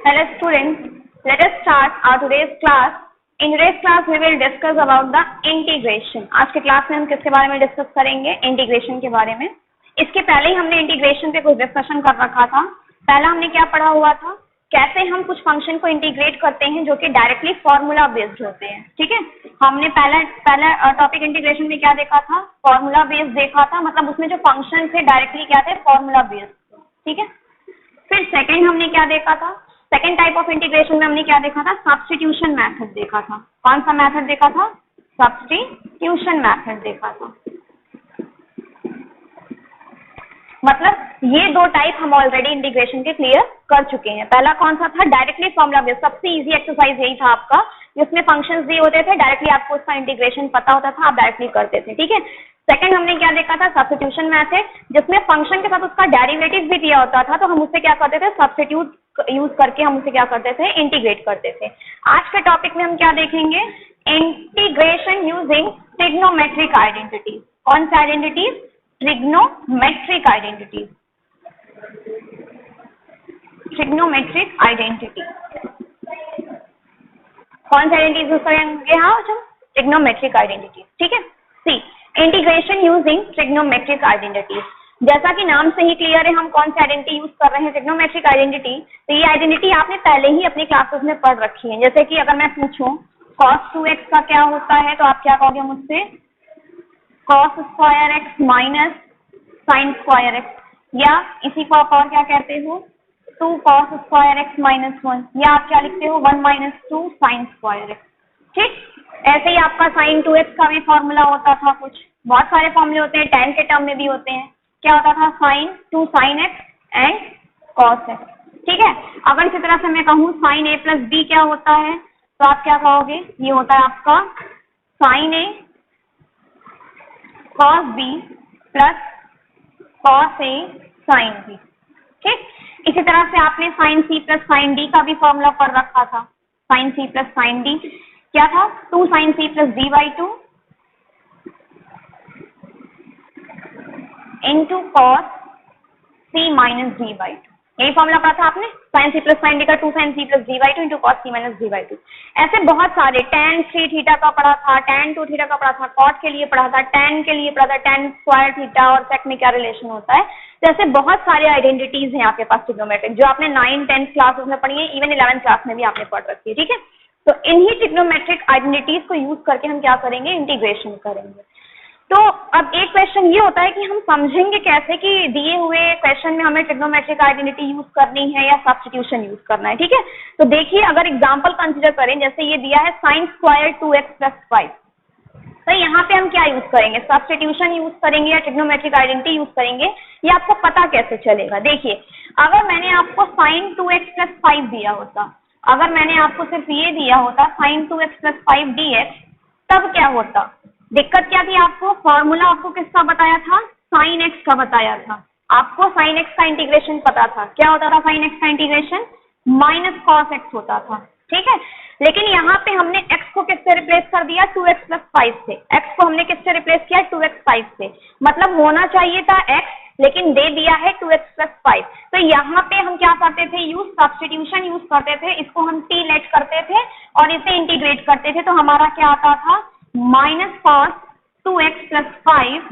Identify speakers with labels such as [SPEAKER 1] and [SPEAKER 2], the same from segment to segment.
[SPEAKER 1] Hello students, let us start our today's class. In today's class we will discuss about the integration. आज के class में हम किसके बारे में डिस्कस करेंगे? इंटीग्रेशन के बारे में। इसके पहले ही हमने इंटीग्रेशन पे कुछ डिस्कशन कर रखा था। पहला हमने क्या पढ़ा हुआ था? कैसे हम कुछ फंक्शन को इंटीग्रेट करते हैं जो कि डायरेक्टली फॉर्मूला बेस्ड होते हैं। ठीक है, हमने पहला टॉपिक इंटीग्रेशन में क्या देखा था? फॉर्मूला बेस्ड देखा था, मतलब उसमें जो फंक्शन थे डायरेक्टली क्या थे? Formula based. ठीक है, फिर सेकंड हमने क्या देखा था? सेकंड टाइप ऑफ इंटीग्रेशन में हमने क्या देखा था? सब्स्टिट्यूशन मेथड देखा था। कौन सा मेथड देखा था? सब्स्टिट्यूशन मेथड देखा था। मतलब ये दो टाइप हम ऑलरेडी इंटीग्रेशन के क्लियर कर चुके हैं। पहला कौन सा था? Directly formula based. सबसे इजी एक्सरसाइज यही था आपका, जिसमें फंक्शंस दिए होते थे, डायरेक्टली आपको उसका इंटीग्रेशन पता होता था, आप डायरेक्टली करते थे। ठीक है, सेकंड हमने क्या देखा था? सब्स्टिट्यूशन मेथड, जिसमें फंक्शन के साथ उसका डेरिवेटिव भी दिया होता था, तो हम उससे क्या करते थे? सब्स्टिट्यूट यूज करके हम उसे क्या करते थे? इंटीग्रेट करते थे। आज के टॉपिक में हम क्या देखेंगे? Integration using trigonometric identity. कौन सी identity? Trigonometric identity. Trigonometric identity कौन सी आइडेंटिटी यूज करेंगे? हाँ, ट्रिग्नोमेट्रिक आइडेंटिटी। ठीक है, सी इंटीग्रेशन यूजिंग ट्रिग्नोमेट्रिक आइडेंटिटी। जैसा कि नाम से ही क्लियर है हम कौन सी आइडेंटिटी यूज कर रहे हैं? Trigonometric identity. तो ये आइडेंटिटी आपने पहले ही अपनी क्लासेस में पढ़ रखी है। जैसे कि अगर मैं पूछूं cos 2x का क्या होता है, तो आप क्या कहोगे मुझसे? cos square x minus sine square x, या इसी को आप और क्या कहते हो? 2 cos स्क्वायर x माइनस 1, या आप क्या लिखते हो? 1 माइनस 2 साइन स्क्वायर x। ठीक, ऐसे ही आपका sin 2x का भी फॉर्मूला होता था। कुछ बहुत सारे फॉर्मूले होते हैं, tan के टर्म में भी होते हैं। क्या होता था? sin 2 sin x and cos x। ठीक है, अगर इसी तरह से मैं कहूँ sin a प्लस b क्या होता है, तो आप क्या कहोगे? ये होता है आपका sin a cos b plus cos a sin b। ठीक, इसी तरह से आपने sin c plus sin d का भी फॉर्मूला पढ़ रखा था। sin c plus sin d क्या था? 2 sin c plus d by 2 into cos c minus d by 2। यही फॉर्मूला पढ़ा था आपने, sin c plus sin d का 2 sin c plus d by 2 into cos c minus d by 2। ऐसे बहुत सारे tan 3 थीटा का पढ़ा था, tan 2 थीटा का पढ़ा था, cot के लिए पढ़ा था, tan के लिए पढ़ा था, tan स्क्वायर थीटा और sec में क्या रिलेशन होता है। तो ऐसे बहुत सारे आइडेंटिटीज हैं आपके पास ट्रिग्नोमेट्रिक, जो आपने 9, 10 क्लासेस में पढ़ी है, इवन 11 क्लास में भी आपने पढ़ रखी है। ठीक है, तो इन्हीं ट्रिग्नोमेट्रिक आइडेंटिटीज को यूज करके हम क्या करेंगे? इंटीग्रेशन करेंगे। तो अब एक क्वेश्चन ये होता है कि हम समझेंगे कैसे कि दिए हुए क्वेश्चन में हमें ट्रिग्नोमेट्रिक आइडेंटिटी यूज करनी है या सब्स्टिट्यूशन यूज करना है। ठीक है, तो देखिए अगर एग्जांपल कंसीडर करें, जैसे ये दिया है sin स्क्वायर 2x प्लस 5, तो यहाँ पे हम क्या यूज करेंगे? सब्स्टिट्यूशन यूज करेंगे या ट्रिग्नोमेट्रिक आइडेंटिटी यूज करेंगे? ये आपको पता कैसे चलेगा? देखिए, अगर मैंने आपको sin 2x प्लस 5 दिया होता, अगर मैंने आपको सिर्फ ये दिया होता sin 2x प्लस 5 dx, तब क्या होता? दिक्कत क्या थी आपको? फॉर्मूला आपको किसका बताया था? sin x का बताया था। आपको sin x का इंटीग्रेशन पता था। क्या होता था sin x का इंटीग्रेशन? माइनस cos x होता था। ठीक है, लेकिन यहाँ पे हमने x को किससे रिप्लेस कर दिया? 2x प्लस 5 से। x को हमने किससे रिप्लेस किया? 2x 5 से। मतलब होना चाहिए था x, लेकिन दे दिया है 2x प्लस 5। तो यहाँ पे हम क्या करते थे? यूज सब्स्टिट्यूशन यूज करते थे। इसको हम t लेट करते थे और इसे इंटीग्रेट करते थे, तो हमारा क्या आता था? Minus cos 2x plus 5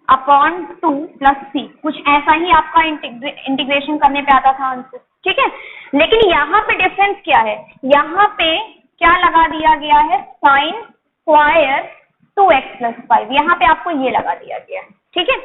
[SPEAKER 1] upon 2 plus c। कुछ ऐसा ही आपका इंटीग्रेशन करने पे आता था आंसर। ठीक है, लेकिन यहाँ पे डिफरेंस क्या है? यहाँ पे क्या लगा दिया गया है? sin स्क्वायर 2x प्लस 5, यहाँ पे आपको ये लगा दिया गया है। ठीक है,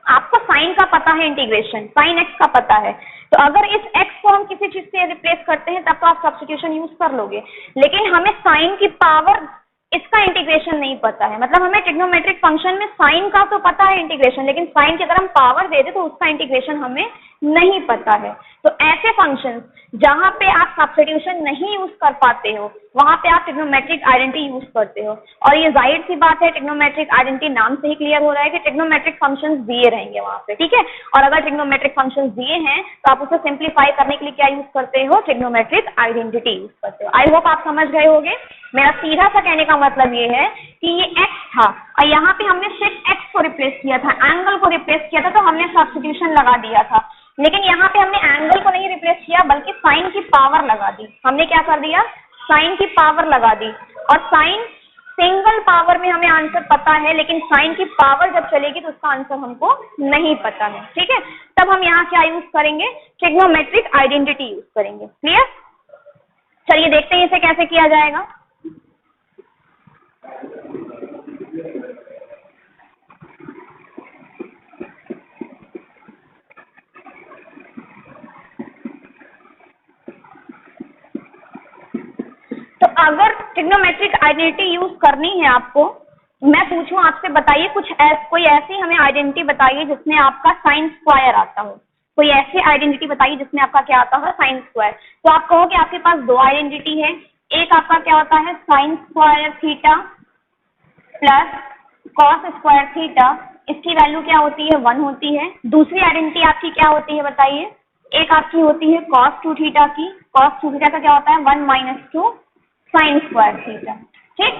[SPEAKER 1] आपको साइन का पता है, इंटीग्रेशन sin x का पता है, तो अगर इस x को हम किसी चीज से रिप्लेस करते हैं तब तो आप सब्स्टिट्यूशन यूज कर लोगे, लेकिन हमें साइन की पावर इसका इंटीग्रेशन नहीं पता है। मतलब हमें ट्रिग्नोमेट्रिक फंक्शन में साइन का तो पता है इंटीग्रेशन, लेकिन साइन की अगर हम पावर दे दे तो उसका इंटीग्रेशन हमें नहीं पता है। तो ऐसे फंक्शंस जहां पे आप सब्स्टिट्यूशन नहीं यूज कर पाते हो, वहां पे आप ट्रिग्नोमेट्रिक आइडेंटिटी यूज करते हो। और ये जाहिर सी बात है, ट्रिग्नोमेट्रिक आइडेंटिटी नाम से ही क्लियर हो रहा है कि ट्रिग्नोमेट्रिक फंक्शंस दिए रहेंगे वहां पे। ठीक है, और अगर ट्रिग्नोमेट्रिक फंक्शंस दिए हैं तो आप उसे सिंप्लीफाई करने के लिए क्या यूज करते हो? ट्रिग्नोमेट्रिक आइडेंटिटी यूज करते हो। आई होप आप समझ गए होंगे। मेरा सीधा सा कहने का मतलब ये है कि ये x था और यहाँ पे हमने सिर्फ x को रिप्लेस किया था, एंगल को रिप्लेस किया था, तो हमने सब्स्टिट्यूशन लगा दिया था। लेकिन यहाँ पे हमने एंगल को नहीं रिप्लेस किया बल्कि साइन की पावर लगा दी। हमने क्या कर दिया, साइन की पावर लगा दी। और साइन सिंगल पावर में हमें आंसर पता है, लेकिन साइन की पावर जब चलेगी तो उसका आंसर हमको नहीं पता है। ठीक है, तब हम यहाँ क्या यूज करेंगे, ट्रिग्नोमेट्रिक आइडेंटिटी यूज करेंगे। क्लियर? चलिए देखते हैं इसे कैसे किया जाएगा। तो अगर ट्रिग्नोमेट्रिक आइडेंटिटी यूज करनी है आपको, मैं पूछूं आपसे, बताइए कोई ऐसी हमें आइडेंटिटी बताइए जिसमें आपका साइन स्क्वायर आता हो। कोई ऐसी आइडेंटिटी बताइए जिसमें आपका क्या आता हो, साइन स्क्वायर। तो आप कहोगे आपके पास दो आइडेंटिटी है, एक आपका क्या होता है sine square theta plus cos square theta, इसकी वैल्यू क्या होती है 1 होती है। दूसरी आइडेंटिटी आपकी क्या होती है बताइए, एक आपकी होती है कॉस 2 थीटा की, कॉस 2 थीटा का क्या होता है 1 माइनस 2 साइन स्क्वायर थीटा। ठीक,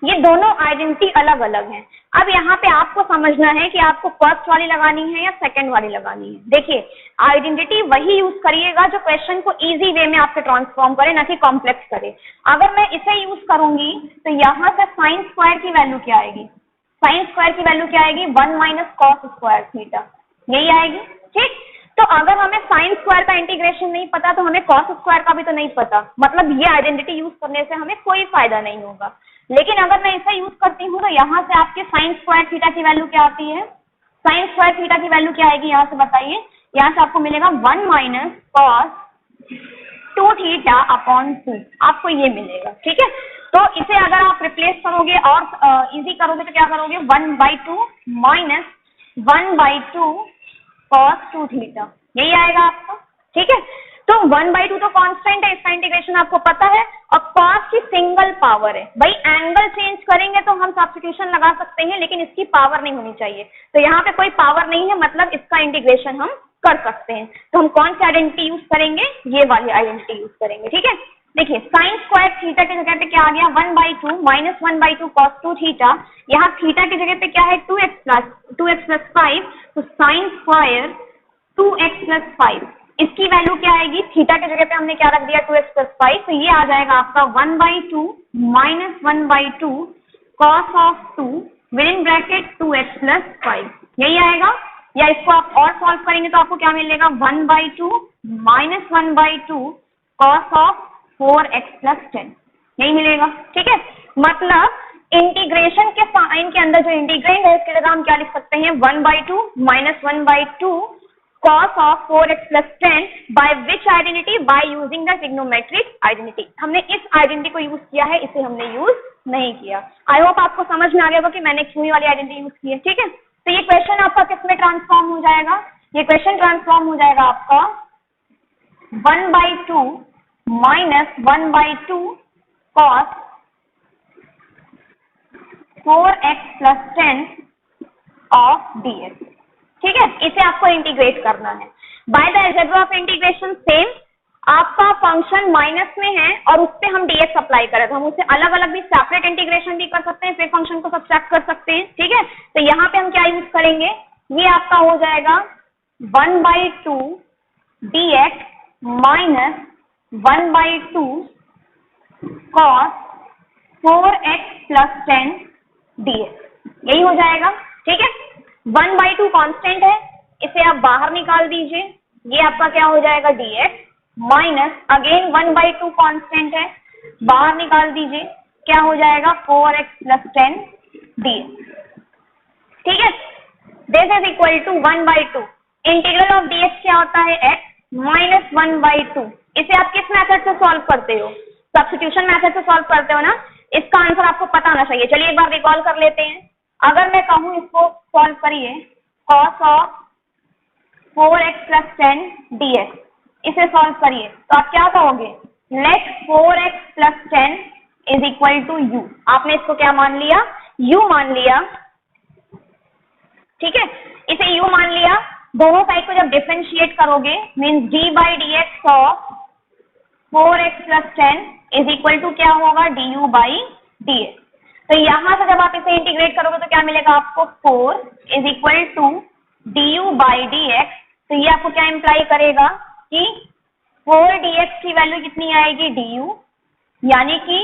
[SPEAKER 1] ये दोनों आइडेंटिटी अलग अलग हैं। अब यहाँ पे आपको समझना है कि आपको फर्स्ट वाली लगानी है या सेकंड वाली लगानी है। देखिए, आइडेंटिटी वही यूज करिएगा जो क्वेश्चन को इजी वे में आपके ट्रांसफॉर्म करे, ना कि कॉम्प्लेक्स करे। अगर मैं इसे यूज करूंगी तो यहाँ से साइन स्क्वायर की वैल्यू क्या आएगी, साइन स्क्वायर की वैल्यू क्या आएगी 1 माइनस कॉस स्क्वायर थीटा, यही आएगी। ठीक, तो अगर हमें साइन स्क्वायर का इंटीग्रेशन नहीं पता तो हमें कॉस स्क्वायर का भी तो नहीं पता, मतलब ये आइडेंटिटी यूज करने से हमें कोई फायदा नहीं होगा। लेकिन अगर मैं इसे यूज करती हूँ तो यहाँ से आपके साइन स्क्वायर थीटा की वैल्यू क्या आती है, साइन स्क्वायर थीटा की वैल्यू क्या आएगी यहाँ से बताइए, यहाँ से आपको मिलेगा 1 माइनस कॉस 2 थीटा अपॉन 2, आपको ये मिलेगा। ठीक है, तो इसे अगर आप रिप्लेस करोगे और इजी करोगे तो क्या करोगे 1/2 माइनस 1/2 कॉस 2 थीटा, यही आएगा आपका। ठीक है, तो 1/2 तो कांस्टेंट है, इसका इंटीग्रेशन आपको पता है, और कॉस की सिंगल पावर है। भाई एंगल चेंज करेंगे तो हम सब्स्टिट्यूशन लगा सकते हैं, लेकिन इसकी पावर नहीं होनी चाहिए। तो यहाँ पे कोई पावर नहीं है, मतलब इसका इंटीग्रेशन हम कर सकते हैं। तो हम कौन सी आइडेंटिटी यूज करेंगे, ये वाली आइडेंटिटी यूज करेंगे। ठीक है, देखिए साइन स्क्वायर थीटा की जगह पे क्या आ गया 1/2 माइनस 1/2 कॉस 2 थीटा, यहाँ थीटा की जगह पे क्या है 2x प्लस 5, तो साइन स्क्वायर 2x प्लस 5, इसकी वैल्यू क्या आएगी, थीटा की जगह पे हमने क्या रख दिया 2x प्लस 5, तो ये आ जाएगा आपका 1/2 minus 1/2 cos of 2 with in bracket 2x plus 5, यही आएगा। या इसको आप और सॉल्व करेंगे तो आपको क्या मिलेगा 1/2 minus 1/2 cos of 4x plus 10, यही मिलेगा। ठीक है, मतलब इंटीग्रेशन के साइन के अंदर जो इंटीग्रेंड है इसकी जगह हम क्या लिख सकते हैं 1/2 minus 1/2 cos of 4x plus 10 by which identity, by using the trigonometric identity। हमने इस आइडेंटिटी को यूज किया है, इसे हमने यूज नहीं किया। आई होप आपको समझ में आ गया होगा कि मैंने क्यों वाली आइडेंटिटी यूज की है। ठीक है, तो ये क्वेश्चन आपका किस में ट्रांसफॉर्म हो जाएगा, ये क्वेश्चन ट्रांसफॉर्म हो जाएगा आपका 1/2 minus 1/2 cos 4x plus 10 of dx। ठीक है, इसे आपको इंटीग्रेट करना है by the algebra of integration. Same आपका फंक्शन माइनस में है और उस पर हम dx अप्लाई करें तो हम उसे अलग अलग भी सेपरेट इंटीग्रेशन भी कर सकते हैं, फिर फंक्शन को सब्ट्रैक्ट कर सकते हैं। ठीक है, तो यहाँ पे हम क्या यूज करेंगे, ये आपका हो जाएगा 1/2 dx minus 1/2 cos 4x plus 10 dx, यही हो जाएगा। ठीक है, 1/2 कांस्टेंट है, इसे आप बाहर निकाल दीजिए, ये आपका क्या हो जाएगा dx माइनस अगेन 1/2 कांस्टेंट है, बाहर निकाल दीजिए, क्या हो जाएगा 4x plus 10 dx। ठीक है, this is equal to 1/2, integral of dx क्या होता है x माइनस 1/2। इसे आप किस मेथड से सॉल्व करते हो, सब्स्टिट्यूशन मेथड से सॉल्व करते हो ना, इसका आंसर आपको पता होना चाहिए। चलिए एक बार रिकॉल कर लेते हैं। अगर मैं कहूं इसको सॉल्व करिए cos of 4x plus 10 dx, इसे सॉल्व करिए तो आप क्या कहोगे, let 4x plus 10 is equal to u। आपने इसको क्या मान लिया, u मान लिया। ठीक है, इसे u मान लिया, दोनों साइड को जब डिफरेंशिएट करोगे means d by dx of 4x plus 10 is equal to क्या होगा du by dx। तो यहां से जब आप इसे इंटीग्रेट करोगे तो क्या मिलेगा आपको 4 is equal to du by dx तो ये आपको क्या इम्प्लाई करेगा कि 4dx की वैल्यू कितनी आएगी, du, यानी कि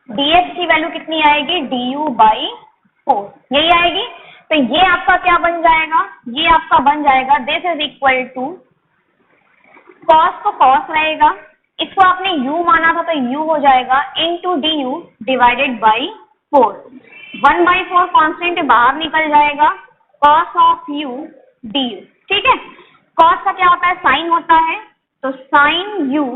[SPEAKER 1] dx की वैल्यू कितनी आएगी, du/4, यही आएगी। तो ये आपका क्या बन जाएगा, ये आपका बन जाएगा this is equal to cos तो कॉस रहेगा, इसको आपने u माना था तो u हो जाएगा into du divided by 4, 1/4 constant बाहर निकल जाएगा, कॉस ऑफ u du, ठीक है। कॉस का क्या होता है, साइन होता है, तो साइन u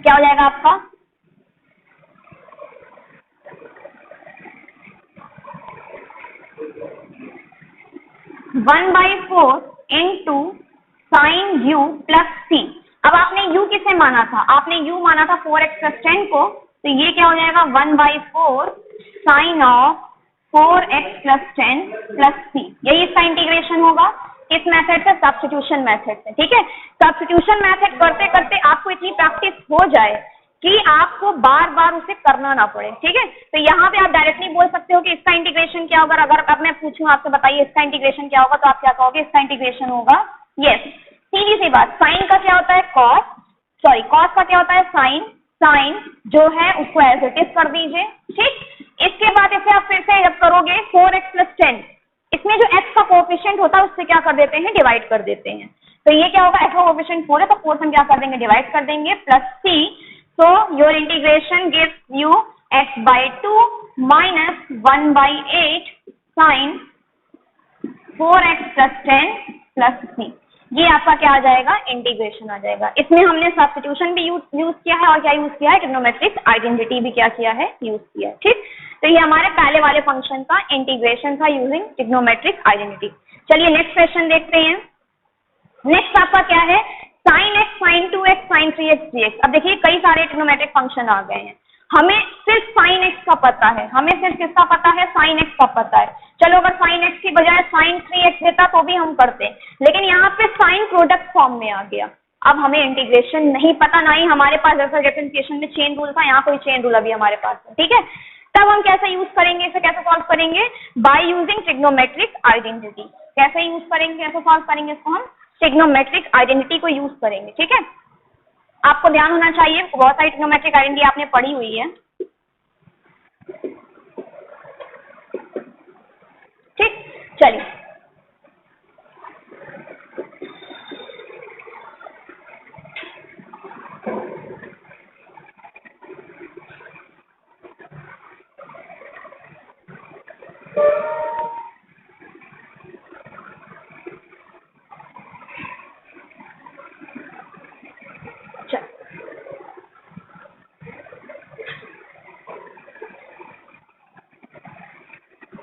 [SPEAKER 1] क्या हो जाएगा आपका 1/4 into sine u plus c। अब आपने u किसे माना था, आपने u माना था 4x + 10 को, तो ये क्या हो जाएगा 1/4 sign of 4x + 10 plus c, यही इसका इंटीग्रेशन होगा। किस मेथड से, सब्स्टिट्यूशन मेथड से, ठीक है। सब्स्टिट्यूशन मेथड करते करते आपको इतनी प्रैक्टिस हो जाए कि आपको बार बार उसे करना ना पड़े, ठीक है। तो यहाँ पे आप डायरेक्टली बोल सकते हो कि इसका इंटीग्रेशन क्या होगा। अगर अब मैं पूछूं आपसे बताइए इसका इंटीग्रेशन क्या होगा, तो आप क्या कहोगे, इसका इंटीग्रेशन होगा, यस, सीधी सी बात, साइन का क्या होता है कॉस, सॉरी कॉस का क्या होता है साइन, साइन जो है उसको एज इट इज कर दीजिए, ठीक। इसके बाद इसे आप फिर से जब करोगे 4x + 10, इसमें जो x का कोएफिशिएंट होता है उससे क्या कर देते हैं, डिवाइड कर देते हैं। तो ये क्या होगा, x का कोएफिशिएंट 4 है तो 4 से हम क्या कर देंगे, डिवाइड कर देंगे, plus c। So your integration gives you x/2 minus 1/8 sin 4x + 10 plus c। ये आपका क्या आ जाएगा, इंटीग्रेशन आ जाएगा। इसमें हमने सब्स्टिट्यूशन भी यूज किया है और क्या यूज किया है, ट्रिग्नोमेट्रिक आइडेंटिटी भी क्या किया है, यूज किया है, ठीक। तो ये हमारे पहले वाले फंक्शन का इंटीग्रेशन था यूजिंग ट्रिग्नोमेट्रिक आइडेंटिटी। चलिए नेक्स्ट क्वेश्चन देखते हैं। नेक्स्ट आपका क्या है, sin x, sin 2x, sin 3x dx। अब देखिए कई सारे ट्रिग्नोमेट्रिक फंक्शन आ गए हैं, हमें सिर्फ sin x का पता है, हमें सिर्फ किसका पता है, sin x का पता है। चलो अगर sin x की बजाय sin 3x देता तो भी हम करते, लेकिन यहाँ पे साइन प्रोडक्ट फॉर्म में आ गया। अब हमें इंटीग्रेशन नहीं पता, ना ही हमारे पास जैसा डिफरेंशिएशन में चेन रूल था, यहाँ कोई चेन रूल अभी हमारे पास है, ठीक है। तब हम कैसे यूज करेंगे, इसे कैसे सॉल्व करेंगे, बाय यूजिंग ट्रिग्नोमेट्रिक आइडेंटिटी। कैसे यूज करेंगे, कैसे सॉल्व करेंगे इसको, हम ट्रिग्नोमेट्रिक आइडेंटिटी को यूज करेंगे, ठीक है। आपको ध्यान होना चाहिए, बहुत सारी ट्रिग्नोमेट्रिक आइडेंटिटी आपने पढ़ी हुई है, ठीक। चलिए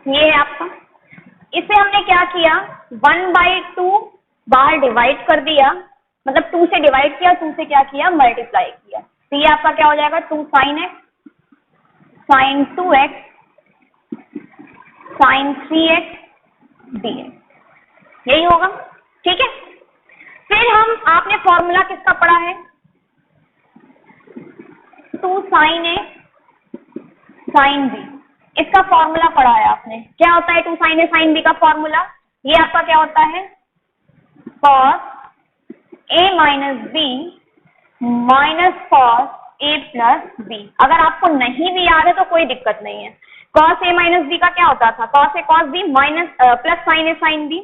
[SPEAKER 1] ये है आपका, इसे हमने क्या किया, 1/2 बाहर डिवाइड कर दिया, मतलब 2 से डिवाइड किया, 2 से क्या किया, मल्टीप्लाई किया। तो ये आपका क्या हो जाएगा, 2 sin x, sin 2x, sin 3x dx, यही होगा, ठीक है। फिर हम, आपने फॉर्मूला किसका पढ़ा है, 2 sin a sin b, इसका फॉर्मूला पढ़ा है आपने। क्या होता है 2 sin a sin b का फॉर्मूला, ये आपका क्या होता है, cos a minus b minus cos a plus b। अगर आपको नहीं भी याद है तो कोई दिक्कत नहीं है। cos a minus b का क्या होता था, cos a cos b minus plus sin a sin b।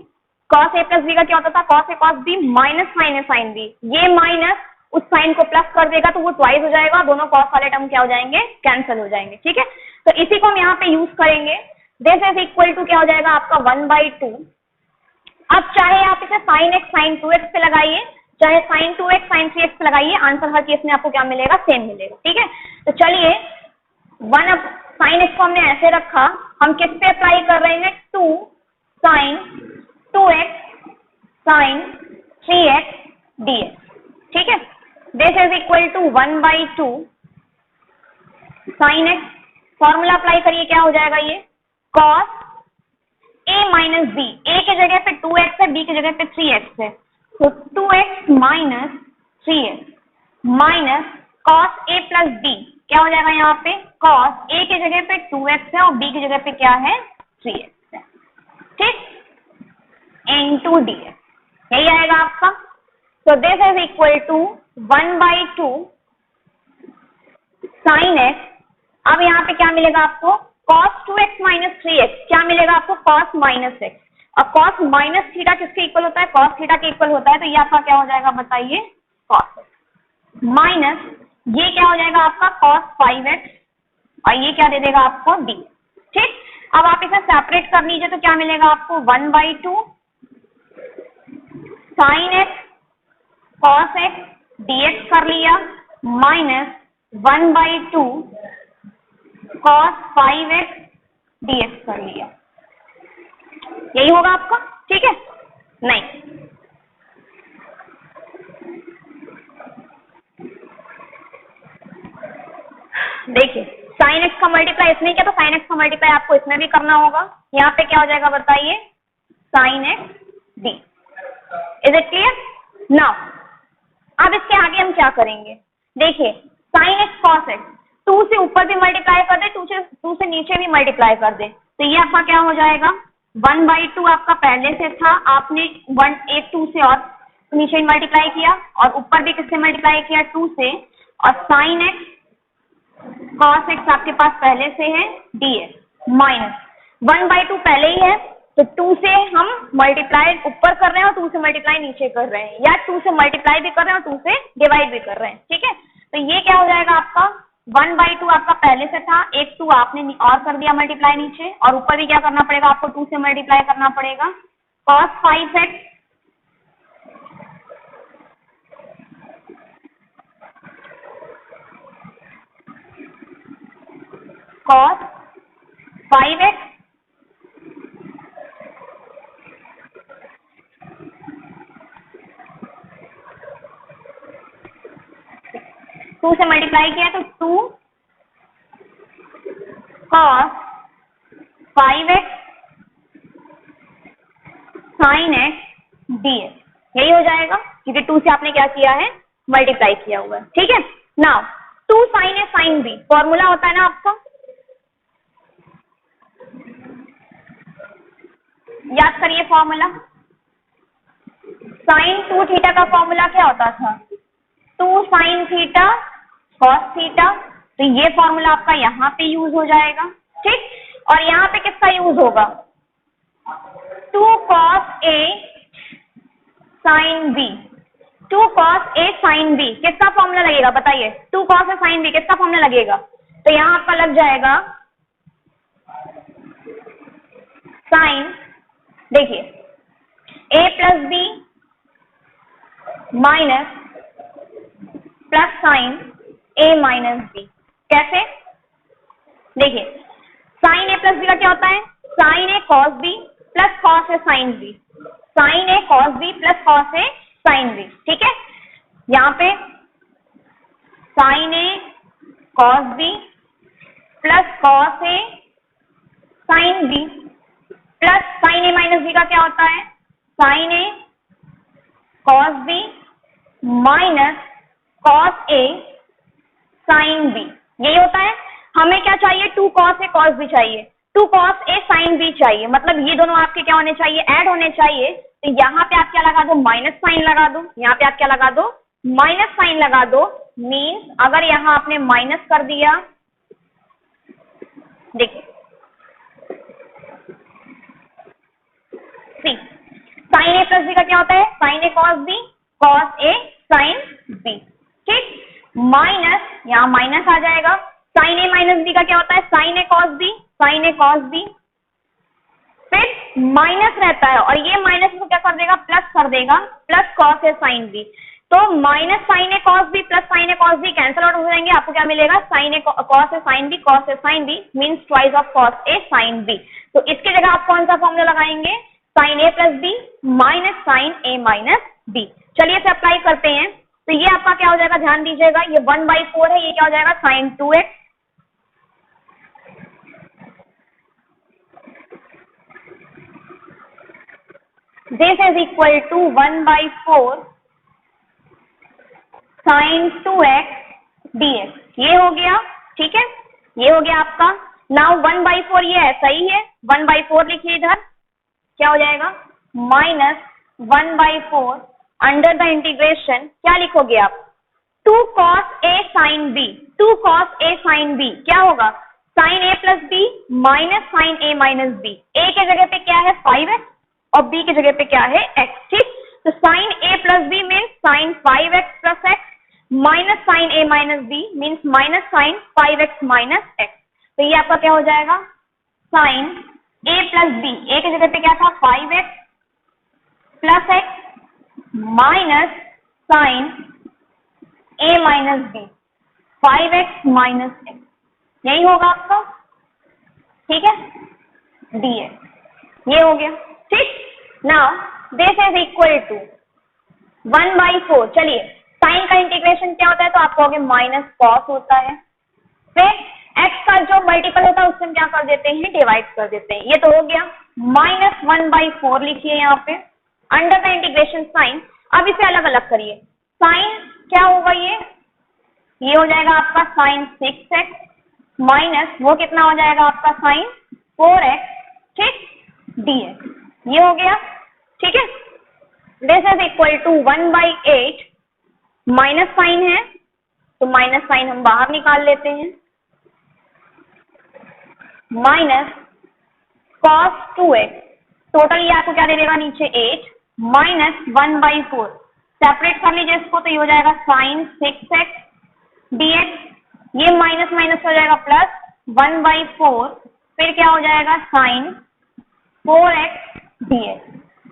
[SPEAKER 1] cos a plus b का क्या होता था, cos a cos b minus sin a sin b। ये माइनस उस साइन को प्लस कर देगा तो वो ट्वाइस हो जाएगा, दोनों कॉस वाले टर्म क्या हो जाएंगे, कैंसिल हो जाएंगे, ठीक है। तो इसी को हम यहाँ पे यूज करेंगे, दिस इज इक्वल टू क्या हो जाएगा आपका 1/2। अब चाहे आप इसे sin x sin 2x पे लगाइए, चाहे sin 2x sin 3x पे लगाइए, आंसर हर केस में आपको क्या मिलेगा, सेम मिलेगा, ठीक है। तो चलिए 1 अब sin x को हमने ऐसे रखा, हम किस पे अप्लाई कर रहे हैं, 2 sin 2x sin 3x dx, ठीक है। This is equal to 1/2 sin x, formula apply करिए, क्या हो जाएगा ये, cos a minus b, a के जगह पे 2x है, b की जगह पे 3x है, तो 2x minus 3x minus cos a plus b, क्या हो जाएगा यहाँ पे, cos a की जगह पे 2x है और b की जगह पे क्या है, 3x है, ठीक। इंटू डी एक्स, यही आएगा आपका। तो this is equal to 1/2 sine x. अब यहाँ पे क्या मिलेगा आपको, cos 2x माइनस 3x, क्या मिलेगा आपको, cos माइनस एक्स। और cos माइनस थीटा किसके इक्वल होता है, cos थीटा के इक्वल होता है, तो ये आपका क्या हो जाएगा बताइए, cos माइनस ये क्या हो जाएगा आपका cos 5x, और ये क्या दे देगा आपको d। ठीक, अब आप इसे सेपरेट कर लीजिए तो क्या मिलेगा आपको, 1/2 sine x cos x dx कर लिया, माइनस 1/2 cos 5x dx कर लिया, यही होगा आपका। ठीक है, नहीं देखिए साइन एक्स का मल्टीप्लाई इसमें किया तो साइन एक्स का मल्टीप्लाई आपको इसमें भी करना होगा। यहाँ पे क्या हो जाएगा बताइए, sine x D. Is it clear now? अब इसके आगे हम क्या करेंगे, देखिए साइन एक्स कॉस एक्स, 2 से ऊपर भी मल्टीप्लाई कर दे, 2 से नीचे भी मल्टीप्लाई कर दे, तो ये आपका क्या हो जाएगा, 1/2 आपका पहले से था, आपने 2 से और नीचे मल्टीप्लाई किया, और ऊपर भी किससे मल्टीप्लाई किया, 2 से, और साइन एक्स cos x आपके पास पहले से है dx, माइनस 1/2 पहले ही है, तो 2 से हम मल्टीप्लाई ऊपर कर रहे हैं और 2 से मल्टीप्लाई नीचे कर रहे हैं, या 2 से मल्टीप्लाई भी कर रहे हैं और 2 से डिवाइड भी कर रहे हैं। ठीक है, तो ये क्या हो जाएगा आपका, 1/2 आपका पहले से था, एक 2 आपने और कर दिया मल्टीप्लाई नीचे, और ऊपर भी क्या करना पड़ेगा आपको, 2 से मल्टीप्लाई करना पड़ेगा, cos 5x cos 5x two से मल्टीप्लाई किया तो 2 cos 5x sin x dx, यही हो जाएगा, क्योंकि 2 से आपने क्या किया है, मल्टीप्लाई किया हुआ है। ठीक है, now 2 sin a sin b formula होता है ना आपका, याद करिए फॉर्मूला, साइन 2 थीटा का फॉर्मूला क्या होता था, 2 sin थीटा cos थीटा, तो ये फॉर्मूला आपका यहाँ पे यूज हो जाएगा। ठीक, और यहाँ पे किसका यूज होगा, 2 cos a sin b, 2 cos a sin b किसका फॉर्मूला लगेगा बताइए, 2 cos a sin b किसका फॉर्मूला लगेगा, तो यहाँ आपका लग जाएगा साइन, देखिए a plus B minus plus sine a minus B, कैसे, देखिए साइन a प्लस बी का क्या होता है, sine a cos b plus cos a sin b, sine a cos b plus cos a sin b। ठीक है, यहाँ पे sine a cos b plus cos a sin b plus sine a minus b का क्या होता है, sine a cos b minus cos a sin b, यही होता है। हमें क्या चाहिए, 2 cos a cos b चाहिए, 2 cos a sin b चाहिए, मतलब ये दोनों आपके क्या होने चाहिए, ऐड होने चाहिए। तो यहाँ पे आप क्या लगा दो, माइनस साइन लगा दो, यहाँ पे आप क्या लगा दो, माइनस साइन लगा दो, मीन्स अगर यहाँ आपने माइनस कर दिया, देखिए सी साइन ए प्लस बी का क्या होता है, sign A cos B cos A sine B. ठीक, माइनस यहाँ माइनस आ जाएगा, साइन ए माइनस बी का क्या होता है, sign A cos B, sign A cos B, फिर माइनस रहता है और ये माइनस को क्या कर देगा, प्लस कर देगा, plus cos A sine B. तो minus sine A cos B plus sine A cos B cancel out हो जाएंगे, आपको क्या मिलेगा, sine A cos A sine B, cos A sine B means twice of cos A sine B. तो इसकी जगह आप कौन सा फॉर्मूला लगाएंगे, sine A plus B minus sine A minus B. चलिए इसे अप्लाई करते हैं, तो ये आपका क्या हो जाएगा, ध्यान दीजिएगा, ये 1/4 है, ये क्या हो जाएगा, sine 2x this is equal to 1/4 sine 2x dx, ये हो गया। ठीक है, ये हो गया आपका। नाउ 1/4 ये ऐसा ही है, 1/4 लिखिए इधर, क्या हो जाएगा, माइनस 1/4 अंडर द इंटीग्रेशन क्या लिखोगे आप 2 cos A sin B 2 cos A sin B क्या होगा sin A plus B minus sin A minus B A के जगह पे क्या है 5x और B की जगह पे क्या है x ठीक तो sin A plus B means sin 5x plus x minus sin A minus B means minus sin 5x minus x तो ये आपका क्या हो जाएगा sin A plus B A की जगह पे क्या था 5x plus x minus sin A minus B 5x minus x यही होगा आपका ठीक है dx ये हो गया ठीक now this is equal to 1/4 चलिए साइन का इंटीग्रेशन क्या होता है तो आप कहोगे माइनस कॉस होता है फिर x का जो मल्टीपल होता है उससे हम क्या कर देते हैं डिवाइड कर देते हैं ये तो हो गया माइनस 1/4 लिखिए यहाँ पे अंडर द इंटीग्रेशन साइन अब इसे अलग अलग करिए साइन क्या होगा ये हो जाएगा आपका साइन 6x माइनस वो कितना हो जाएगा आपका साइन 4x ठीक dx ये हो गया ठीक है this is equal to 1/8 minus sine है तो माइनस साइन हम बाहर निकाल लेते हैं माइनस cos 2x टोटल ये आपको क्या दे देगा नीचे 8 माइनस 1/4 सेपरेट कर लीजिए इसको तो ये हो जाएगा साइन 6x dx ये माइनस माइनस हो जाएगा प्लस 1/4 फिर क्या हो जाएगा साइन 4x dx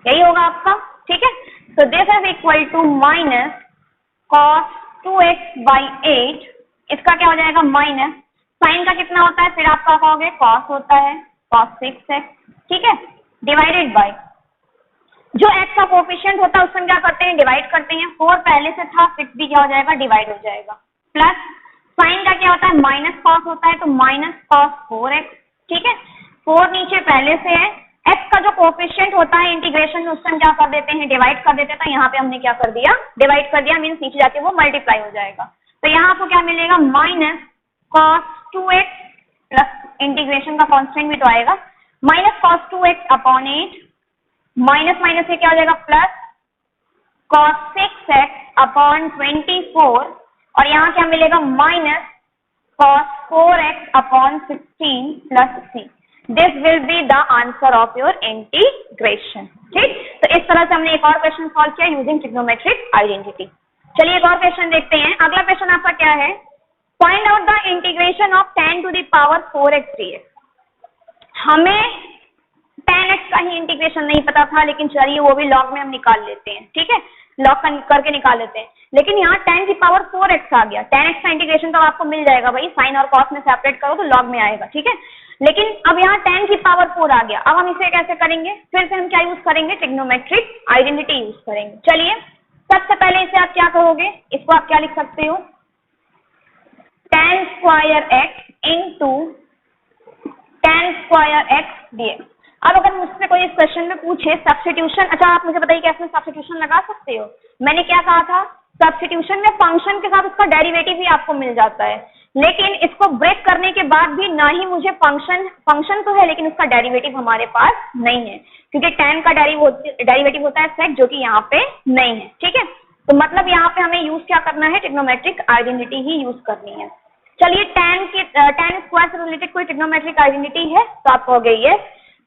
[SPEAKER 1] यही होगा आपका ठीक है तो this is equal to minus cos 2x/8 इसका क्या हो जाएगा माइनस साइन का कितना होता है फिर आपका कहोगे cos होता है cos 6x ठीक है डिवाइडेड बाय जो x का कोफिशिएंट होता है उससे हम क्या करते हैं डिवाइड करते हैं 4 पहले से था 6 भी क्या हो जाएगा डिवाइड हो जाएगा प्लस साइन का क्या होता है माइनस cos होता है तो माइनस cos 4x ठीक है 4 नीचे पहले से है x का जो कोफिशिएंट होता है इंटीग्रेशन में उससे हम क्या कर देते हैं डिवाइड कर देते हैं तो यहाँ पे हमने क्या कर दिया डिवाइड कर दिया मीन्स नीचे जाके वो मल्टीप्लाई हो जाएगा तो यहाँ आपको क्या मिलेगा minus cos 2x plus integration का कांस्टेंट भी तो आएगा minus cos 2x upon 8 minus minus से क्या हो जाएगा प्लस cos 6x अपॉन 24 और यहाँ क्या मिलेगा minus cos 4x upon 16 plus c this will be the answer of your integration ठीक तो इस तरह से हमने एक और क्वेश्चन सॉल्व किया यूजिंग ट्रिग्नोमेट्रिक आइडेंटिटी चलिए एक और क्वेश्चन देखते हैं अगला क्वेश्चन आपका क्या है find out the integration of 10 to the power 4x dx हमें 10x का ही इंटीग्रेशन नहीं पता था लेकिन चलिए वो भी लॉग में हम निकाल लेते हैं ठीक है लॉग करके निकाल लेते हैं लेकिन यहाँ 10 की पावर 4x आ गया 10x का इंटीग्रेशन तो आपको मिल जाएगा भाई साइन और कॉस में सेपरेट करो तो लॉग में आएगा ठीक है लेकिन अब यहाँ 10 की पावर 4 आ गया अब हम इसे कैसे करेंगे फिर से हम क्या यूज करेंगे ट्रिग्नोमेट्रिक आइडेंटिटी यूज करेंगे चलिए सबसे पहले इसे आप क्या कहोगे इसको आप क्या लिख सकते हो tan square x into tan square x dx अब अगर मुझसे कोई इस क्वेश्चन में पूछे सब्स्टिट्यूशन अच्छा आप मुझे बताइए कैसे सब्स्टिट्यूशन लगा सकते हो मैंने क्या कहा था सब्स्टिट्यूशन में फंक्शन के साथ उसका डेरिवेटिव भी आपको मिल जाता है लेकिन इसको ब्रेक करने के बाद भी ना ही मुझे फंक्शन तो है लेकिन उसका डेरिवेटिव हमारे पास नहीं है क्योंकि tan का डेरिवेटिव होता है sec जो कि यहाँ पे नहीं है ठीक है तो मतलब यहाँ पे हमें यूज क्या करना है ट्रिग्नोमेट्रिक आइडेंटिटी ही यूज करनी है चलिए tan स्क्वायर से रिलेटेड कोई ट्रिग्नोमेट्रिक आइडेंटिटी है तो आप कहोगे ये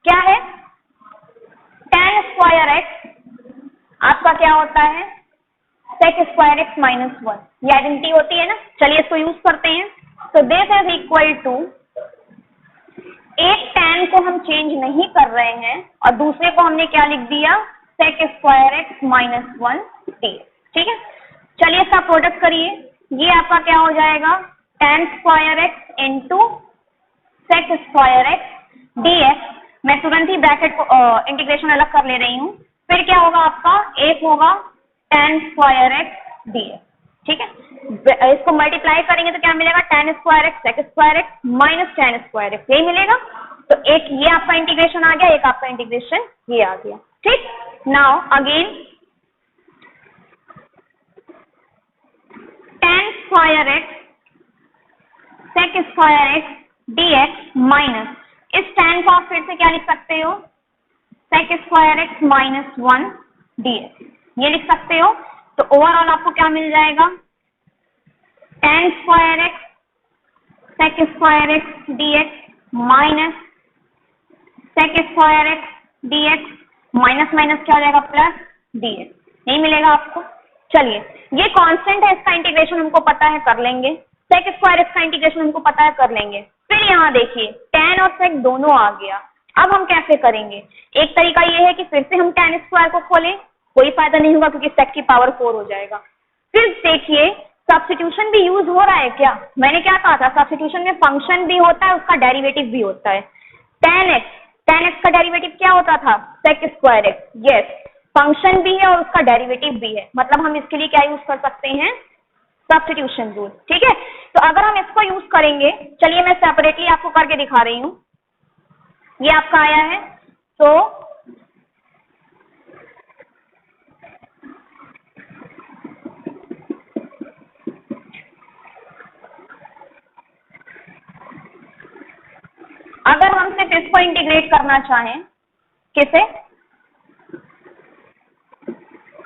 [SPEAKER 1] क्या है tan स्क्वायर x आपका क्या होता है sec स्क्वायर x माइनस 1 ये आइडेंटिटी होती है ना चलिए इसको यूज करते हैं तो दिस इज इक्वल टू एक tan को हम चेंज नहीं कर रहे हैं और दूसरे को हमने क्या लिख दिया sec स्क्वायर x माइनस 1 ठीक है चलिए इसका प्रोडक्ट करिए ये आपका क्या हो जाएगा tan square x into sec square x dx मैं तुरंत ही ब्रैकेट को इंटीग्रेशन अलग कर ले रही हूँ फिर क्या होगा आपका एक होगा tan स्क्वायर x dx ठीक है इसको मल्टीप्लाई करेंगे तो क्या मिलेगा tan square x sec square x minus tan square x यही मिलेगा तो एक ये आपका इंटीग्रेशन आ गया एक आपका इंटीग्रेशन ये आ गया ठीक now again tan square x sec square x dx minus इस tan को आप फिर से क्या लिख सकते हो sec square x minus 1 dx, ये लिख सकते हो। तो ओवरऑल आपको क्या मिल जाएगा, tan square x sec square x dx minus sec square x dx minus minus क्या हो जाएगा प्लस dx, नहीं मिलेगा आपको। चलिए ये कांस्टेंट है, इसका इंटीग्रेशन हमको पता है, कर लेंगे। sec स्क्वायर एक्स का इंटीग्रेशन हमको पता है, कर लेंगे। फिर यहाँ देखिए tan और sec दोनों आ गया, अब हम कैसे करेंगे। एक तरीका ये है कि फिर से हम tan स्क्वायर को खोलें, कोई फायदा नहीं होगा क्योंकि sec की पावर 4 हो जाएगा। फिर देखिए सब्स्टिट्यूशन भी यूज हो रहा है क्या, मैंने क्या कहा था, सब्स्टिट्यूशन में फंक्शन भी होता है, उसका डेरिवेटिव भी होता है। tan x का डेरिवेटिव क्या होता था, sec square x, yes function भी है और उसका डेरिवेटिव भी है, मतलब हम इसके लिए क्या यूज कर सकते हैं, सब्स्टिट्यूशन रूल। ठीक है, तो अगर हम इसको यूज करेंगे, चलिए मैं सेपरेटली आपको करके दिखा रही हूं। ये आपका आया है, तो अगर हम सिर्फ इसको इंटीग्रेट करना चाहें, किसे,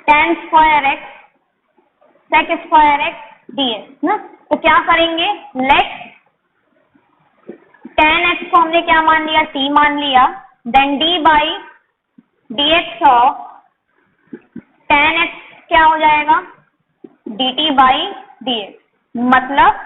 [SPEAKER 1] tan square x sec square x dx ना, तो क्या करेंगे, लेट tan x को हमने क्या मान लिया, t मान लिया, then d by dx of tan x क्या हो जाएगा, dt बाई dx, मतलब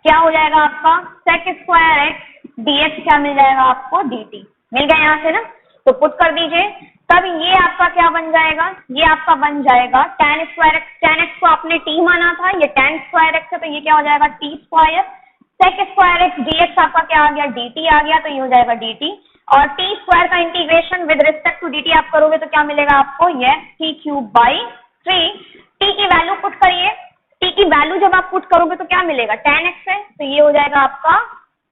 [SPEAKER 1] क्या हो जाएगा आपका sec स्क्वायर एक्स dx क्या मिल जाएगा आपको, dt मिल गया यहाँ से ना, तो पुट कर दीजिए। तब ये आपका क्या बन जाएगा, ये आपका बन जाएगा tan square x, tan x को आपने t माना था, ये tan स्क्वायर एक्स है तो ये क्या हो जाएगा t square, sec square x dx आपका क्या आ गया, dt आ गया, तो ये हो जाएगा dt, और t स्क्वायर का integration with respect to dt आप करोगे तो क्या मिलेगा आपको, ये t क्यूब बाई 3, t की वैल्यू पुट करिए, t की वैल्यू जब आप पुट करोगे तो क्या मिलेगा, tan x है तो ये हो जाएगा आपका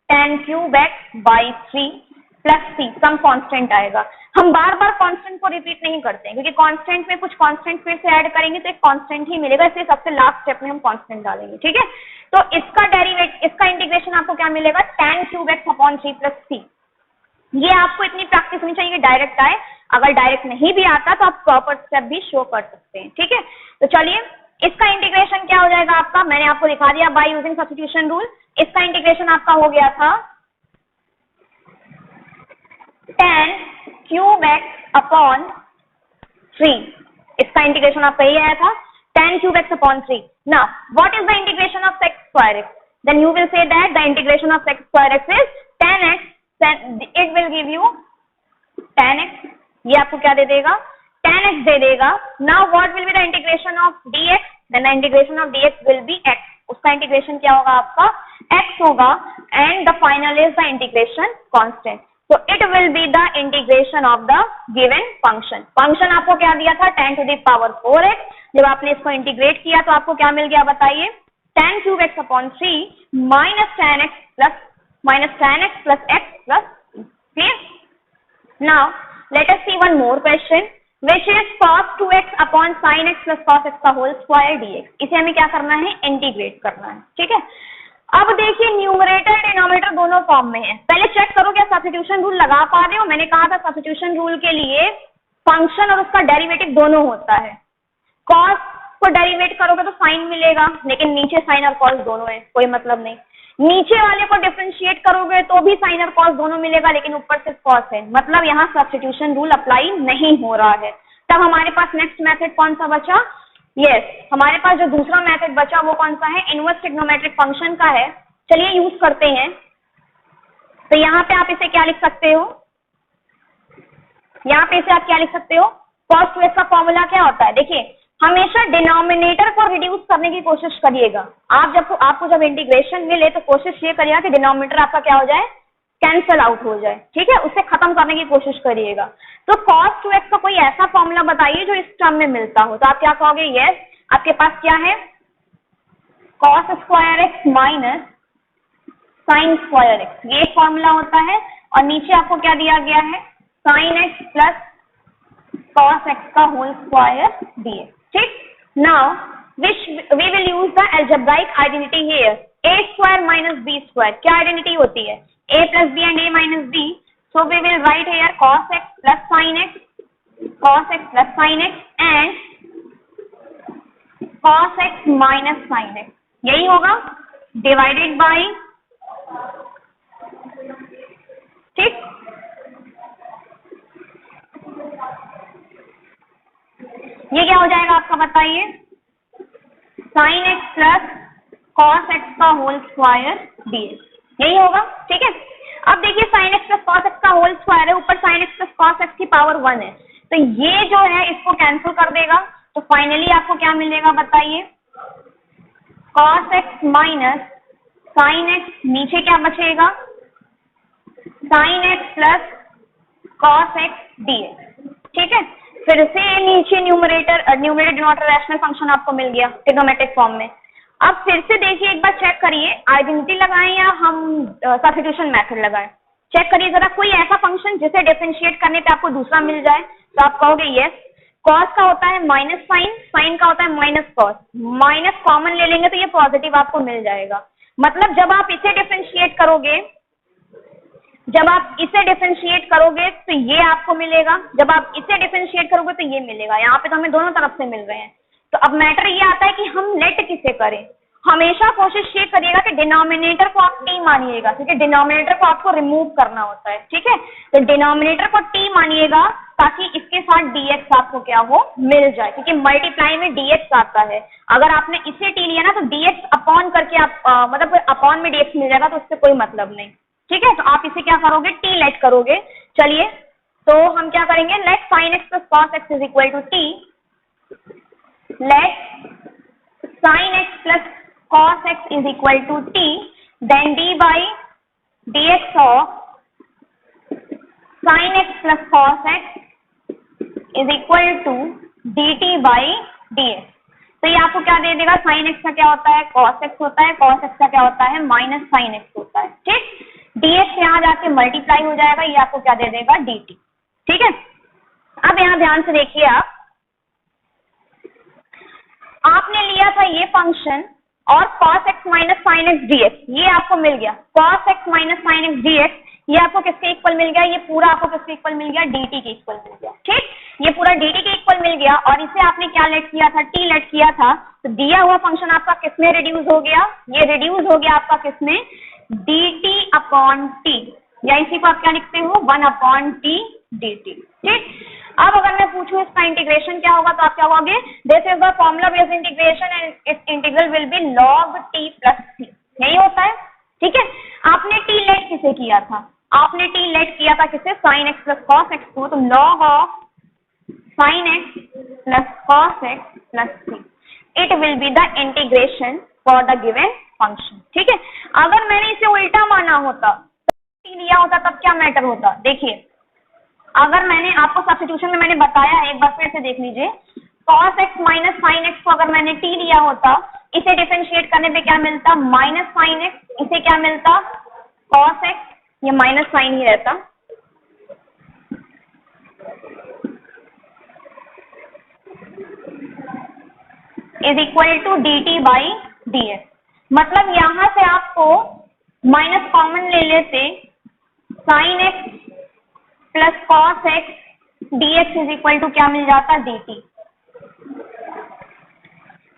[SPEAKER 1] tan cube x by 3 plus c, some constant आएगा। हम बार बार कांस्टेंट को रिपीट नहीं करते हैं क्योंकि कांस्टेंट में कुछ कांस्टेंट फिर से ऐड करेंगे तो एक कांस्टेंट ही मिलेगा, इसलिए सबसे लास्ट स्टेप में हम कांस्टेंट डालेंगे। ठीक है, तो इसका डेरिवेट, इसका इंटीग्रेशन आपको क्या मिलेगा, tan cube x upon 3 plus c। ये आपको इतनी प्रैक्टिस होनी चाहिए कि डायरेक्ट आए, अगर डायरेक्ट नहीं भी आता तो आप प्रॉपर स्टेप भी शो कर सकते हैं। ठीक है, तो चलिए इसका इंटीग्रेशन क्या हो जाएगा आपका, मैंने आपको दिखा दिया बाय यूजिंग सब्स्टिट्यूशन रूल। इसका इंटीग्रेशन आपका हो गया था tan क्यूब एक्स अपॉन 3, इसका इंटीग्रेशन आपका यही आया था tan cube x upon 3। Now what is the integration of sec square x, then you will say that the integration of sec square x is tan x, it will give you tan x, ये आपको क्या दे देगा, tan x दे देगा। now what will be the integration of dx, then the integration of dx will be x, उसका integration क्या होगा आपका x होगा, and the final is the integration constant, so it will be the integration of the given function। Function आपको क्या दिया था, tan to the power 4x, जब आपने इसको इंटीग्रेट किया तो आपको क्या मिल गया बताइए, tan cube x upon 3 minus tan x plus x plus clear। now let us see one more question which is cos 2x upon sin x plus cos x का होल स्क्वायर dx, इसे हमें क्या करना है, integrate करना है। ठीक है, अब देखिए न्यूमरेटर डिनोमिनेटर दोनों फॉर्म में है, पहले चेक करो क्या सब्स्टिट्यूशन रूल लगा पा रहे हो। मैंने कहा था सब्स्टिट्यूशन रूल के लिए फंक्शन और उसका डेरिवेटिव दोनों होता है, cos को डेरिवेट करोगे तो साइन मिलेगा, लेकिन नीचे साइन और कॉस दोनों है, कोई मतलब नहीं। नीचे वाले को डिफरेंशिएट करोगे तो भी साइन और कॉस दोनों मिलेगा, लेकिन ऊपर से कॉस है, मतलब यहाँ सब्स्टिट्यूशन रूल अप्लाई नहीं हो रहा है। तब हमारे पास नेक्स्ट मेथड कौन सा बचा, यस हमारे पास जो दूसरा मेथड बचा वो कौन सा है, इनवर्स ट्रिग्नोमेट्रिक फंक्शन का है। चलिए यूज करते हैं। तो यहाँ पे आप इसे क्या लिख सकते हो, यहाँ पे इसे आप क्या लिख सकते हो, cos 2x का फॉर्मूला क्या होता है, देखिए हमेशा डिनोमिनेटर को रिड्यूस करने की कोशिश करिएगा। आपको जब इंटीग्रेशन मिले तो कोशिश ये करिएगा कि डिनोमिनेटर आपका क्या हो जाए, कैंसल आउट हो जाए। ठीक है, उसे खत्म करने की कोशिश करिएगा। तो cos 2x का कोई ऐसा फॉर्मूला बताइए जो इस टर्म में मिलता हो, तो आप क्या कहोगे, यस आपके पास क्या है, cos square x minus sine square x, ये फॉर्मूला होता है, और नीचे आपको क्या दिया गया है, sine x plus cos x का होल स्क्वायर dx। ठीक, now we will use the algebraic identity here, a square minus b square, क्या आइडेंटिटी होती है, a plus b and a minus b, so we will write here cos x plus sin x, cos x plus sin x and cos x minus sin x, यही होगा, divided by, ठीक, ये क्या हो जाएगा आपका बताइए, sin x plus cos x का होल स्क्वायर dx, यही होगा, ठीक है। अब देखिए sin x plus cos x का होल स्क्वायर है, ऊपर sin x plus cos x की पावर 1 है, तो ये जो है इसको कैंसिल कर देगा, तो फाइनली आपको क्या मिलेगा बताइए, cos x minus sin x, नीचे क्या बचेगा, sin x plus cos x dx, ठीक है। फिर से नीचे न्यूमरेटर डिनोमिनेटर रैशनल फंक्शन आपको मिल गया ट्रिग्नोमेट्रिक फॉर्म में। अब फिर से देखिए, एक बार चेक करिए, आइडेंटिटी लगाएं या हम सब्स्टिट्यूशन मेथड लगाएं, चेक करिए जरा, कोई ऐसा फंक्शन जिसे डिफरेंशिएट करने पे आपको दूसरा मिल जाए, तो आप कहोगे यस। कॉस का होता है माइनस साइन, साइन का होता है माइनस कॉस, माइनस कॉमन ले लेंगे तो ये पॉजिटिव आपको मिल जाएगा। मतलब जब आप इसे डिफरेंशिएट करोगे, जब आप इसे डिफरेंशिएट करोगे तो ये आपको मिलेगा, जब आप इसे डिफरेंशिएट करोगे तो ये मिलेगा। यहाँ पे तो हमें दोनों तरफ से मिल रहे हैं। तो अब मैटर ये आता है कि हम लेट किसे करें। हमेशा कोशिश ये करिएगा कि डिनोमिनेटर को आप टी मानिएगा, क्योंकि डिनोमिनेटर को आपको रिमूव करना होता है, ठीक है। तो डिनोमिनेटर को टी मानिएगा ताकि इसके साथ dx आपको क्या हो, मिल जाए, क्योंकि मल्टीप्लाई में dx आता है। अगर आपने इसे टी लिया ना तो dx अपॉन करके आप मतलब अपॉन में dx मिल जाएगा, तो उससे कोई मतलब नहीं, ठीक है। तो आप इसे क्या करोगे, टी लेट करोगे। चलिए तो हम क्या करेंगे, let sine x plus cos x is equal to T, let sine x plus cos x is equal to t, then d by dx of sin x plus cos x is equal to dt by dx। तो ये आपको क्या दे देगा, sin x का क्या होता है, cos x होता है, cos x का क्या होता है, माइनस sin x होता है, ठीक। dx यहाँ जाके मल्टीप्लाई हो जाएगा, ये आपको क्या दे देगा, dt, ठीक है। अब यहाँ ध्यान से देखिए, आपने लिया था ये फंक्शन और cos x minus sine x dx, ये आपको मिल गया। cos x minus sine x dx ये आपको किसके इक्वल मिल गया, ये पूरा आपको किसके इक्वल मिल गया, dt के इक्वल मिल गया, ठीक। ये पूरा dt के इक्वल मिल गया और इसे आपने क्या लेट किया था, t लेट किया था। तो दिया हुआ फंक्शन आपका किसमें रिड्यूस हो गया, ये रिड्यूस हो गया आपका किसमें, dt अपॉन t, या इसी को आप क्या लिखते हो, 1 अपॉन t dt, ठीक। अब अगर मैं पूछूं इसका इंटीग्रेशन क्या होगा, तो आप क्या कहोगे, this is the formula based integration and it's integral will be log t plus c, यही होता है, ठीक है। आपने t लेट किसे किया था, आपने t लेट किया था किसे, sin x plus cos x को, तो log of sin x plus cos x plus c, it will be the integration for the given function, ठीक है। अगर मैंने इसे उल्टा माना होता, t लिया होता, तब क्या मैटर होता, देखिए, अगर मैंने आपको सब्स्टिट्यूशन में मैंने बताया है, एक बार फिर से देख लीजिए, cos x minus sine x को अगर मैंने t लिया होता, इसे डिफरेंशिएट करने पे क्या मिलता, माइनस साइन एक्स, इसे क्या मिलता, cos x, ये माइनस साइन ही रहता, is equal to dt by dx। मतलब यहां से आपको माइनस कॉमन ले लेते, sine x plus cos x dx is equal to क्या मिल जाता, dt,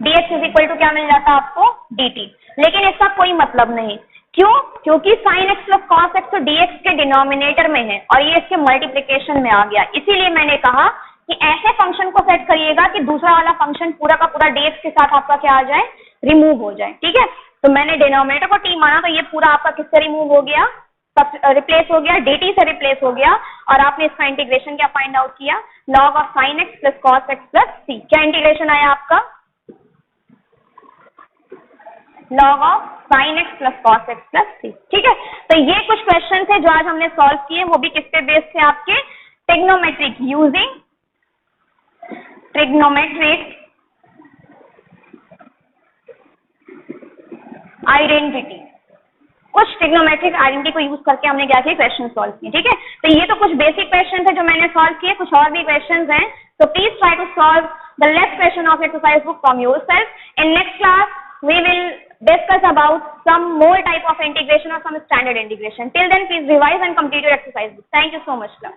[SPEAKER 1] dx is equal to क्या मिल जाता आपको, dt। लेकिन इसका कोई मतलब नहीं, क्यों, क्योंकि sin x plus cos x तो dx के डिनोमिनेटर में है और ये इसके मल्टीप्लिकेशन में आ गया। इसीलिए मैंने कहा कि ऐसे फंक्शन को सेट करिएगा कि दूसरा वाला फंक्शन पूरा का पूरा dx के साथ आपका क्या आ जाए, रिमूव हो जाए, ठीक है। तो मैंने डिनोमिनेटर को t माना, तो ये पूरा आपका किससे रिमूव हो गया, रिप्लेस हो गया, dt से रिप्लेस हो गया, और आपने इसका इंटीग्रेशन क्या फाइंड आउट किया, log of sin x plus cos x plus c। क्या इंटीग्रेशन आया आपका, log of sin x plus cos x plus c, ठीक है। तो ये कुछ क्वेश्चन थे जो आज हमने सॉल्व किए, वो भी किसपे बेस्ड थे, आपके ट्रिग्नोमेट्रिक, यूजिंग ट्रिग्नोमेट्रिक आइडेंटिटी। कुछ ट्रिग्नोमेट्रिक आइडेंटिटी को यूज करके हमने क्या किया, क्वेश्चन सॉल्व किए, ठीक है। तो ये तो कुछ बेसिक क्वेश्चन थे जो मैंने सॉल्व किए, कुछ और भी क्वेश्चन हैं, तो please try to solve the left question of exercise book from yourself. In next class we will discuss about some more type of integration or some standard integration. Till then, please revise and complete your exercise book. Thank you so much, class.